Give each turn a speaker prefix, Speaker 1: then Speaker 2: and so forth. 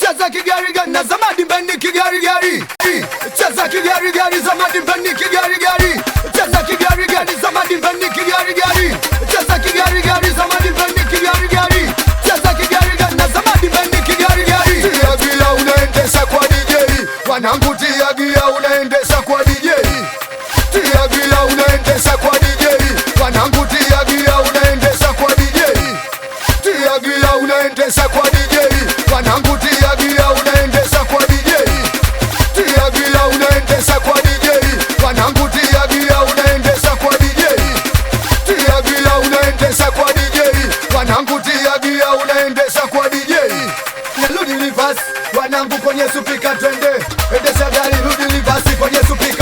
Speaker 1: cheza kigari gari na zamadi mbeni kigari gari. Cheza kigari gari zamadi mbeni kigari gari. Cheza kigari gari zamadi mbeni kigari gari. Cheza kigari gari zamadi mbeni kigari gari. Cheza kigari gari na zamadi mbeni kigari gari. Tia gia unaendesha kwa DJ. Wanangu tia gia unaendesha kwa DJ. Tia gia unaendesha kwa DJ. Wanangu tia gia unaendesha kwa DJ. Tia gia unaendesha kwa DJ. Wanangu tia gia unaendesha kwa DJ. Tia gia unaendesha kwa DJ. Wanangu tia gia unaendesha kwa DJ. Tia gia unaendesha kwa DJ. Wanangu tia gia unaendesha kwa DJ. Narudi reverse, wanangu kwenye supika twende. Endesha gari rudi reverse kwenye supika.